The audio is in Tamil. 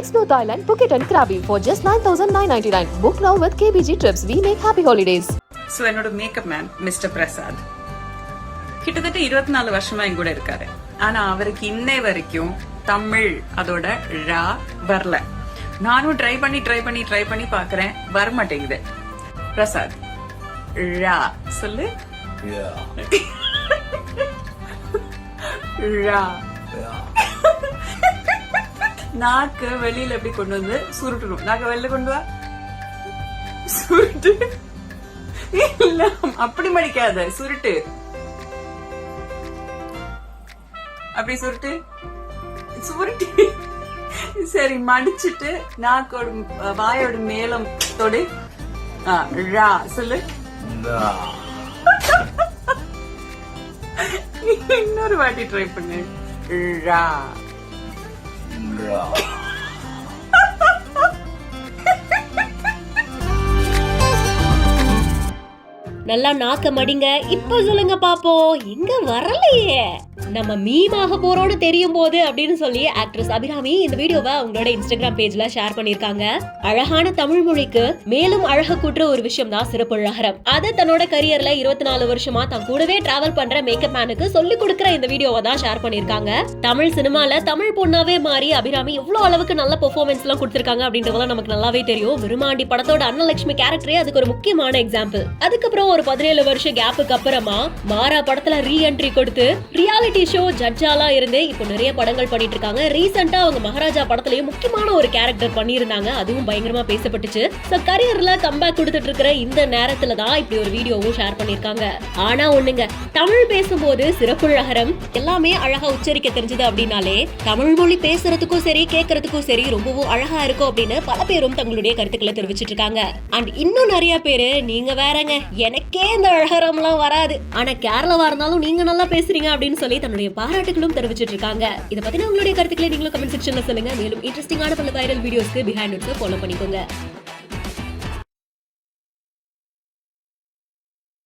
Explore Thailand, Phuket and Krabi for just 9,999. Book now with KBG Trips. We make happy holidays. So என்னோட மேக்கப் மேன் மிஸ்டர் பிரசாத் கிட்டத்தட்ட 24 வருஷமா என் கூட இருக்காரு. ஆனா அவருக்கு இன்னை வரைக்கும் தமிழ் அதோட ழா வரல. நானும் ட்ரை பண்ணி பாக்குறேன், வர மாட்டேங்குது. பிரசாத் ழா சொல்லு. ழா நாக்கு வெளியில எப்படி கொண்டு வந்து சுருட்டணும். நாக்கு வெளியில கொண்டு வா, சுருட்டு. இல்ல அப்படி மடிக்காத, சுருட்டு. அப்படி சுருட்டு சுருட்டு. சரி, மடிச்சிட்டு நாக்கோட வாயோட மேலம் தொடு. ழா சொல்லு. இன்னொரு வாட்டி ட்ரை பண்ணு. ழா. நல்லா நாக்க மடிங்க. இப்ப சொல்லுங்க பாப்போம். எங்க வரலையே. நம்ம மீமாக போறோம்னு தெரியும் போது அப்படின்னு சொல்லி ஆக்ட்ரஸ் அபிராமி இந்த வீடியோவை அவங்களோட இன்ஸ்டாகிராம் பேஜ்ல ஷேர் பண்ணிருக்காங்க. அழகான தமிழ் மொழிக்கு மேலும் அழகு கூட்டுற ஒரு விஷயம் தான் சிறப்புழகரம். அதை தன்னோட கரியர்ல 24 வருஷமா தான் கூடவே டிராவல் பண்ற மேக்கப் மேனுக்கு சொல்லி கொடுக்கற இந்த வீடியோவை தான் ஷேர் பண்ணிருக்காங்க. தமிழ் சினிமால தமிழ் பொண்ணாவே மாறி அபிராமி எவ்வளவு அளவுக்கு நல்ல பெர்ஃபார்மன்ஸ் எல்லாம் கொடுத்திருக்காங்க அப்படின்றதெல்லாம் நமக்கு நல்லாவே தெரியும். விருமாண்டி படத்தோட அன்னலட்சுமி கேரக்டரே அதுக்கு ஒரு முக்கியமான எக்ஸாம்பிள். அதுக்கப்புறம் ஒரு 17 வருஷம் கேப்புக்கு அப்புறமா மாறா படத்துல ரீஎன்ட்ரி கொடுத்து ரியாலிட்டி ஷோ ஜட்ஜாலா இருந்து இப்போ நிறைய படங்கள் பண்ணிட்டு இருக்காங்க. ரீசெண்டா அவங்க மகாராஜா படத்துலயும் முக்கியமான ஒரு கேரக்டர் பண்ணியிருந்தாங்க. அதுவும் பயங்கரமா பேசப்பட்டுச்சு. சோ கரியர்ல கம்பேக் கொடுத்துட்டு இருக்கிற இந்த நேரத்துல தான் இப்படி ஒரு வீடியோவும் ஷேர் பண்ணிருக்காங்க. ஆனா ஒண்ணுங்க, தமிழ் பேசும்போது சிறப்புழகரம் எல்லாமே அழகா உச்சரிக்க தெரிஞ்சது அப்படின்னாலே தமிழ் மொழி பேசுறதுக்கும் சரி கேட்கறதுக்கும் சரி ரொம்பவும் அழகா இருக்கும் அப்படின்னு பல பேரும் தங்களுடைய கருத்துக்களை தெரிவிச்சிட்டு இருக்காங்க. அண்ட் இன்னும் நிறைய பேரு நீங்க வேறங்க, எனக்கே இந்த அழகரம் எல்லாம் வராது, ஆனா கேரளாவா இருந்தாலும் நீங்க நல்லா பேசுறீங்க அப்படின்னு சொல்லி தன்னுடைய பாராட்டுகளும் தெரிவிச்சிட்டு இருக்காங்க. இதை பத்தி உங்களுடைய கருத்துக்களை நீங்களும் கமெண்ட் செக்ஷன்ல சொல்லுங்க. மேலும் இன்ட்ரெஸ்டிங்கான பல வைரல் வீடியோஸ்க்கு பிஹைண்ட் நோட்ஸ் ஃபாலோ பண்ணிக்கோங்க.